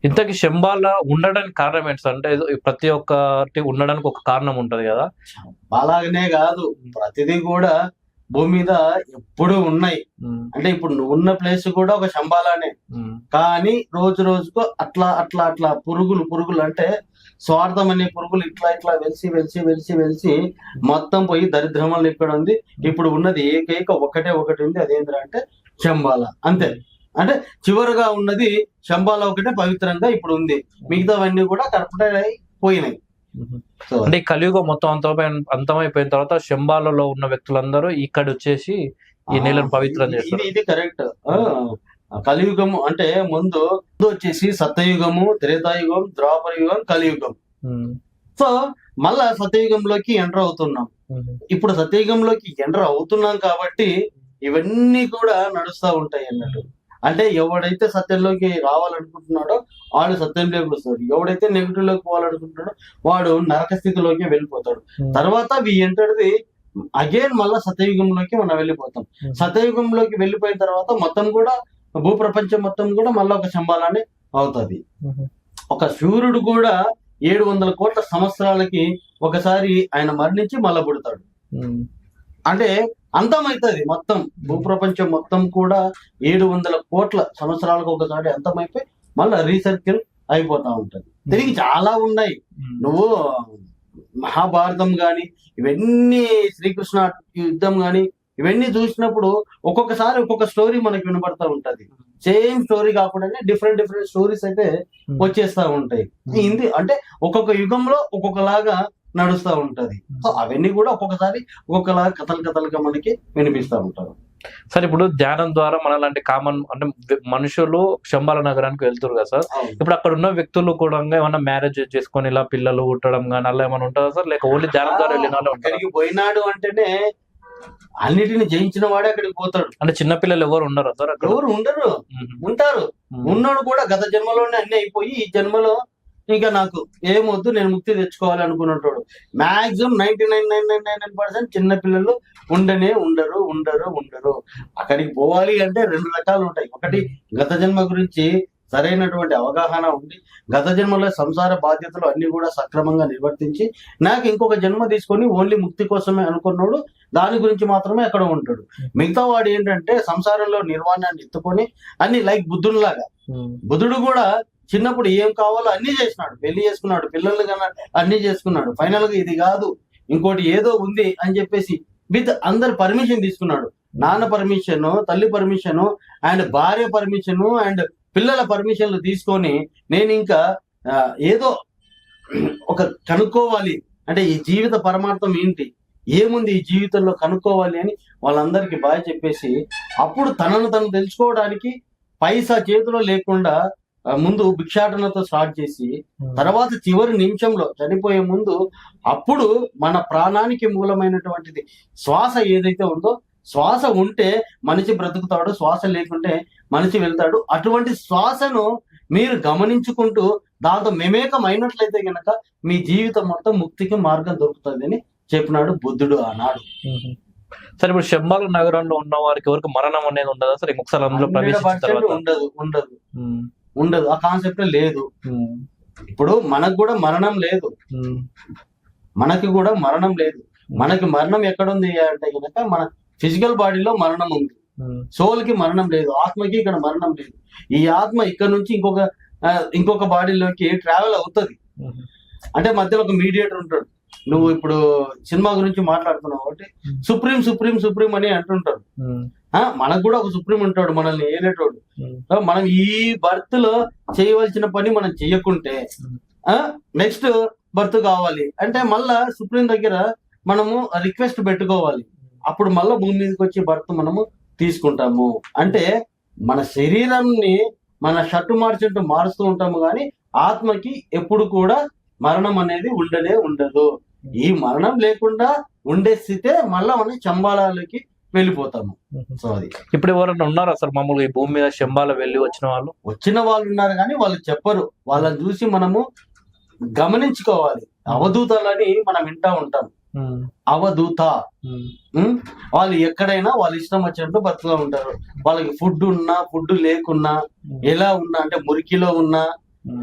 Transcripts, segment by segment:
ఇంతకీ శంబాల ఉండడానికి కారణం ఏంటి సార్? అంటే ప్రతి ఒక్కటి ఉండడానికి ఒక కారణం ఉంటది కదా. అలాగనే కాదు, ప్రతిదీ కూడా భూమి మీద ఎప్పుడు ఉన్నాయి. అంటే ఇప్పుడు నువ్వు ఉన్న ప్లేస్ కూడా ఒక శంబాలానే, కానీ రోజు రోజుకు అట్లా అట్లా అట్లా పురుగులు అంటే స్వార్థం అనే పురుగులు ఇట్లా ఇట్లా వెలిసి మొత్తం పోయి దరిద్రమని ఇక్కడ ఉంది. ఇప్పుడు ఉన్నది ఏకైక ఒకటి ఉంది, అదేంటంటే శంబాల, అంతే. అంటే చివరిగా ఉన్నది శంబాల ఒకటే పవిత్రంగా ఇప్పుడు ఉంది, మిగతావన్నీ కూడా కర్పూట పోయినాయి. అంటే కలియుగం మొత్తం అంతమైపోయిన తర్వాత శంబాలలో ఉన్న వ్యక్తులందరూ ఇక్కడ వచ్చేసి ఈ నేలను పవిత్రం చేస్తారు. ఇది కరెక్ట్. కలియుగము అంటే ముందు వచ్చేసి సత్యయుగము, త్రేతాయుగం, ద్వాపర యుగం, కలియుగం. సో మళ్ళా సత్యయుగంలోకి ఎంటర్ అవుతున్నాం. ఇప్పుడు సత్యయుగంలోకి ఎంటర్ అవుతున్నాం కాబట్టి ఇవన్నీ కూడా నడుస్తూ ఉంటాయి అన్నట్టు. అంటే ఎవడైతే సత్యంలోకి రావాలనుకుంటున్నాడో వాడు సత్యంలోకి వస్తాడు, ఎవడైతే నెగిటివ్ లోకి పోవాలనుకుంటున్నాడో వాడు నరక స్థితిలోకి వెళ్ళిపోతాడు. తర్వాత వి ఎంటర్ది అగైన్ మళ్ళా సత్యయుగంలోకి మనం వెళ్ళిపోతాం. సత్యయుగంలోకి వెళ్ళిపోయిన తర్వాత మొత్తం కూడా భూప్రపంచం మొత్తం కూడా మళ్ళీ ఒక శంబాలానే అవుతుంది. ఒక సూర్యుడు కూడా 700 కోట్ల సంవత్సరాలకి ఒకసారి ఆయన మరణించి మళ్ళా పుడతాడు. అంటే అంతమైతుంది మొత్తం భూప్రపంచం మొత్తం కూడా 700 కోట్ల సంవత్సరాలకు ఒకసారి అంతమైపోయి మళ్ళీ రీసర్కిల్ అయిపోతా ఉంటది. తిరిగి చాలా ఉన్నాయి. నువ్వు మహాభారతం గాని, ఇవన్నీ శ్రీకృష్ణ యుద్ధం గాని, ఇవన్నీ చూసినప్పుడు ఒక్కొక్కసారి ఒక్కొక్క స్టోరీ మనకి వినబడతా ఉంటది. సేమ్ స్టోరీ కాకుండానే డిఫరెంట్ స్టోరీస్ అయితే వచ్చేస్తా ఉంటాయి. ఇది అంటే ఒక్కొక్క యుగంలో ఒక్కొక్కలాగా నడుస్తూ ఉంటది. సో అవన్నీ కూడా ఒక్కొక్కసారి ఒక్కొక్కలాగా కథలుగా మనకి వినిపిస్తూ ఉంటారు. సార్ ఇప్పుడు ధ్యానం ద్వారా మన లాంటి కామన్ అంటే మనుషులు శంబాల నగరానికి వెళ్తారు కదా సార్. ఇప్పుడు అక్కడ ఉన్న వ్యక్తులు కూడా ఏమన్నా మ్యారేజ్ చేసుకొని ఇలా పిల్లలు పుట్టడం కానీ అలా ఏమైనా ఉంటుందా సార్, లేక ఓన్లీ ధ్యానం ద్వారా వెళ్ళిన అక్కడికి పోయినాడు అంటేనే అన్నిటిని జయించిన వాడే అక్కడికి పోతాడు. అంటే చిన్నపిల్లలు ఎవరు ఉండరు సార్? ఎవరు ఉండరు, ఉంటారు. ఉన్నాడు కూడా గత జన్మలోనే అన్ని అయిపోయి ఈ జన్మలో ఇంకా నాకు ఏమొద్దు, నేను ముక్తి తెచ్చుకోవాలి అనుకున్నట్టు మాక్సిమం 99.99% చిన్న పిల్లలు ఉండరు. అక్కడికి పోవాలి అంటే 2 రకాలు ఉంటాయి. ఒకటి గత జన్మ గురించి సరైనటువంటి అవగాహన ఉండి గత జన్మలో సంసార బాధ్యతలు అన్ని కూడా సక్రమంగా నిర్వర్తించి నాకు ఇంకొక జన్మ తీసుకొని ఓన్లీ ముక్తి కోసమే అనుకున్నాడు, దాని గురించి మాత్రమే అక్కడ ఉంటాడు. మిగతా వాడు ఏంటంటే సంసారంలో నిర్వాణాన్ని ఎత్తుకొని అన్ని లైక్ బుద్ధుడిలాగా. బుద్ధుడు కూడా చిన్నప్పుడు ఏం కావాలో అన్ని చేసినాడు, పెళ్లి చేసుకున్నాడు, పిల్లలు కన్నా అన్ని చేసుకున్నాడు. ఫైనల్ గా ఇది కాదు ఇంకోటి ఏదో ఉంది అని చెప్పేసి విత్ అందరు పర్మిషన్ తీసుకున్నాడు. నాన్న పర్మిషన్, తల్లి పర్మిషన్, అండ్ భార్య పర్మిషన్, అండ్ పిల్లల పర్మిషన్లు తీసుకొని నేను ఇంకా ఏదో ఒక కనుక్కోవాలి అంటే ఈ జీవిత పరమార్థం ఏంటి, ఏముంది ఈ జీవితంలో కనుక్కోవాలి అని వాళ్ళందరికీ బాగా చెప్పేసి అప్పుడు తనను తను తెలుసుకోవడానికి పైసా చేతిలో లేకుండా ముందు భిక్షాటనతో స్టార్ట్ చేసి తర్వాత చివరి నిమిషంలో చనిపోయే ముందు అప్పుడు మన ప్రాణానికి మూలమైనటువంటిది శ్వాస ఏదైతే ఉందో, శ్వాస ఉంటే మనిషి బ్రతుకుతాడు, శ్వాస లేకుంటే మనిషి వెళ్తాడు. అటువంటి శ్వాసను మీరు గమనించుకుంటూ దాంతో మెమేకమైనట్లయితే గనక మీ జీవితం మొత్తం ముక్తికి మార్గం దొరుకుతుంది అని చెప్పినాడు బుద్ధుడు ఆనాడు. సరే ఇప్పుడు శంబాల నగరంలో ఉన్న వారికి ఎవరికి మరణం అనేది ఉండదా సార్? ఇంకొకసారి అందులో ప్రవేశించిన తర్వాత ఉండదు, ఆ కాన్సెప్ట్ లేదు. ఇప్పుడు మనకు కూడా మరణం లేదు, మనకి మరణం ఎక్కడుంది అంటే కనుక మన ఫిజికల్ బాడీలో మరణం ఉంది, సోల్ కి మరణం లేదు, ఆత్మకి ఇక్కడ మరణం లేదు. ఈ ఆత్మ ఇక్కడ నుంచి ఇంకొక బాడీలోకి ట్రావెల్ అవుతుంది. అంటే మధ్యలో ఒక మీడియేటర్ ఉంటాడు. నువ్వు ఇప్పుడు సినిమా గురించి మాట్లాడుతున్నావు కాబట్టి సుప్రీం అని అంటుంటారు. మనకు కూడా ఒక సుప్రీం ఉంటాడు, మనల్ని ఏలేటోడు. మనం ఈ బర్త్ లో చేయవలసిన పని మనం చెయ్యకుంటే నెక్స్ట్ బర్త్ కావాలి అంటే మళ్ళా సుప్రీం దగ్గర మనము రిక్వెస్ట్ పెట్టుకోవాలి. అప్పుడు మళ్ళా భూమి మీదకి వచ్చి బర్త్ మనము తీసుకుంటాము. అంటే మన శరీరాన్ని మన షర్టు మార్చినట్టు మారుస్తూ ఉంటాము, కానీ ఆత్మకి ఎప్పుడు కూడా మరణం అనేది ఉండదు. ఈ మరణం లేకుండా ఉండే స్థితే మళ్ళా మనం శంబాలకి వెళ్ళిపోతాము. సో అది ఇప్పుడు ఎవరైనా ఉన్నారు అసలు మామూలుగా ఈ భూమి మీద శంబాల వెళ్ళి వచ్చిన వాళ్ళు ఉన్నారు, కానీ వాళ్ళు చెప్పరు. వాళ్ళని చూసి మనము గమనించుకోవాలి. అవధూతలని మనం వింటా ఉంటాం, అవధూత. వాళ్ళు ఎక్కడైనా వాళ్ళ ఇష్టం వచ్చినట్టు బతుకుగా ఉంటారు. వాళ్ళకి ఫుడ్ ఉన్నా ఫుడ్ లేకున్నా, ఎలా ఉన్నా అంటే మురికిలో ఉన్నా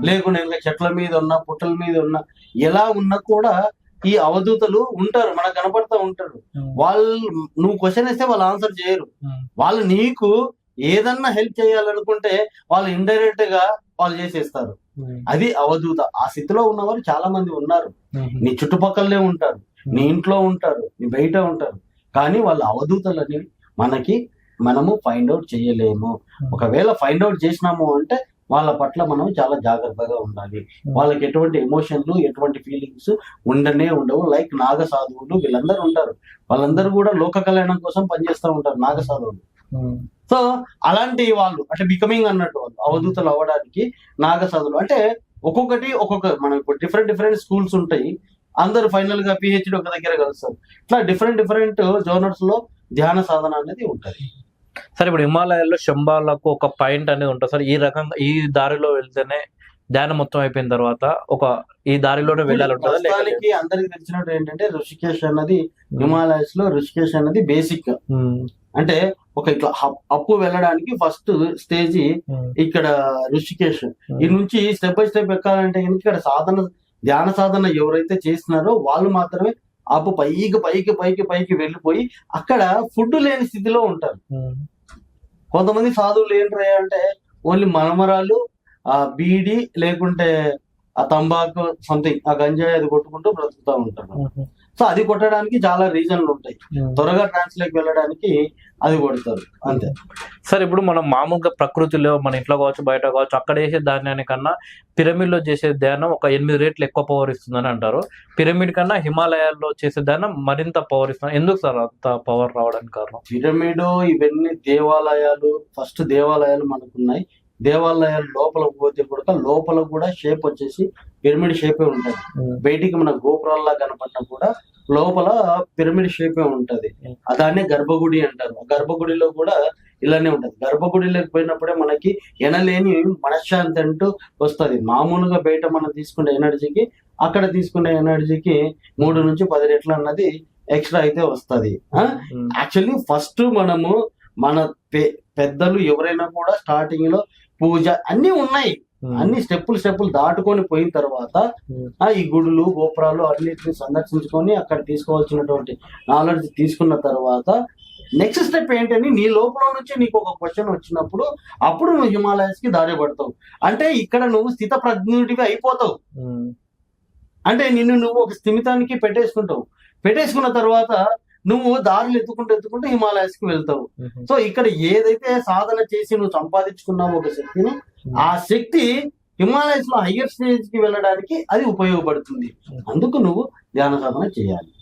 లేకుండా ఇంకా చెట్ల మీద ఉన్నా పుట్టల మీద ఉన్నా ఎలా ఉన్నా కూడా ఈ అవధూతలు ఉంటారు, మనకు కనపడతా ఉంటారు. వాళ్ళు నువ్వు క్వశ్చన్ వేస్తే వాళ్ళు ఆన్సర్ చేయరు. వాళ్ళు నీకు ఏదన్నా హెల్ప్ చేయాలనుకుంటే వాళ్ళు ఇండైరెక్ట్ గా వాళ్ళు చేసేస్తారు. అది అవధూత. ఆ స్థితిలో ఉన్నవారు చాలా మంది ఉన్నారు. నీ చుట్టుపక్కలనే ఉంటారు, నీ ఇంట్లో ఉంటారు, నీ బయట ఉంటారు. కానీ వాళ్ళ అవధూతలని మనము ఫైండ్ అవుట్ చేయలేము. ఒకవేళ ఫైండ్ అవుట్ చేసినాము అంటే వాళ్ళ పట్ల మనం చాలా జాగ్రత్తగా ఉండాలి. వాళ్ళకి ఎటువంటి ఎమోషన్లు ఎటువంటి ఫీలింగ్స్ ఉండవు. లైక్ నాగ సాధువులు వీళ్ళందరూ ఉంటారు. వాళ్ళందరూ కూడా లోక కళ్యాణం కోసం పనిచేస్తూ ఉంటారు, నాగ సాధువులు. సో అలాంటి వాళ్ళు అంటే బికమింగ్ అన్నట్టు వాళ్ళు అవధూతలు అవ్వడానికి నాగ సాధువులు అంటే ఒక్కొక్క మనకు డిఫరెంట్ స్కూల్స్ ఉంటాయి. అందరు ఫైనల్ గా పిహెచ్డి ఒక దగ్గర కలుస్తారు. ఇట్లా డిఫరెంట్ జోనర్స్ లో ధ్యాన సాధన అనేది ఉంటుంది. సరే, ఇప్పుడు హిమాలయాల్లో శంబాలకు ఒక పాయింట్ అనేది ఉంటుంది సార్. ఈ రకంగా ఈ దారిలో వెళ్తేనే ధ్యానం మొత్తం అయిపోయిన తర్వాత ఈ దారిలోనే వెళ్ళాలి ఉంటుంది. అందరికి తెలిసినట్టు ఏంటంటే ఋషికేశ్ అన్నది హిమాలయస్ లో ఋషికేశ్ అన్నది బేసిక్. అంటే ఒక ఇట్లా అప్పు వెళ్ళడానికి ఫస్ట్ స్టేజ్ ఇక్కడ ఋషికేశ్. ఈ నుంచి స్టెప్ బై స్టెప్ ఎక్కాలంటే ఇక్కడ ధ్యాన సాధన ఎవరైతే చేస్తున్నారో వాళ్ళు మాత్రమే అప్పు పైకి వెళ్ళిపోయి అక్కడ ఫుడ్ లేని స్థితిలో ఉంటారు. కొంతమంది సాధువులు ఏంటంటే అంటే ఓన్లీ మరమరాలు, ఆ బీడి లేకుంటే ఆ తంబాకు సంథింగ్ ఆ గంజాయి అది కొట్టుకుంటూ బ్రతుకుతూ ఉంటారు. సో అది కొట్టడానికి చాలా రీజన్లు ఉంటాయి. త్వరగా ట్రాన్స్లోకి వెళ్ళడానికి అది కొడతారు అంతే. సార్, ఇప్పుడు మనం మామూలుగా ప్రకృతిలో మన ఇంట్లో కావచ్చు బయట కావచ్చు అక్కడ చేసే ధాన్యానికన్నా పిరమిడ్ లో చేసే ధ్యానం ఒక 8 రెట్లు ఎక్కువ పవర్ ఇస్తుందని అంటారు. పిరమిడ్ కన్నా హిమాలయాల్లో చేసే ధ్యానం మరింత పవర్ ఇస్తుంది. ఎందుకు సార్ అంత పవర్ రావడానికి కారణం? పిరమిడ్ ఇవన్నీ ఫస్ట్ దేవాలయాలు మనకున్నాయి. దేవాలయాలు లోపల పోతే కూడా లోపల కూడా షేప్ వచ్చేసి పిరమిడ్ షేపే ఉంటది. బయటికి మన గోపురాల్లా కనపడినా కూడా లోపల పిరమిడ్ షేపే ఉంటది. దాన్నే గర్భగుడి అంటారు. ఆ గర్భగుడిలో కూడా ఇలానే ఉంటది. గర్భగుడిలోకి పోయినప్పుడే మనకి ఎనలేని మనశ్శాంతి అంటూ వస్తుంది. మామూలుగా బయట మనం తీసుకునే ఎనర్జీకి అక్కడ తీసుకునే ఎనర్జీకి 3 నుంచి 10 రెట్లు అన్నది ఎక్స్ట్రా అయితే వస్తుంది. యాక్చువల్లీ ఫస్ట్ మనము మన పెద్దలు ఎవరైనా కూడా స్టార్టింగ్ లో పూజ అన్ని ఉన్నాయి. అన్ని స్టెప్పులు దాటుకొని పోయిన తర్వాత ఈ గుడులు గోపురాలు అన్నిటిని సందర్శించుకొని అక్కడ తీసుకోవాల్సినటువంటి నాలెడ్జ్ తీసుకున్న తర్వాత నెక్స్ట్ స్టెప్ ఏంటని నీ లోపల నుంచి నీకు ఒక క్వశ్చన్ వచ్చినప్పుడు అప్పుడు నువ్వు హిమాలయస్ కి దారి పడతావు. అంటే ఇక్కడ నువ్వు స్థిత ప్రజ్ఞుడివి అయిపోతావు. అంటే నువ్వు ఒక స్థిమితానికి పెట్టేసుకున్న తర్వాత నువ్వు దారులు ఎత్తుకుంటూ హిమాలయస్ కి వెళ్తావు. సో ఇక్కడ ఏదైతే సాధన చేసి నువ్వు సంపాదించుకున్నావు ఒక శక్తిని, ఆ శక్తి హిమాలయస్ లో హయ్యర్ స్టేజ్ కి వెళ్ళడానికి అది ఉపయోగపడుతుంది. అందుకు నువ్వు ధ్యాన సాధన చేయాలి.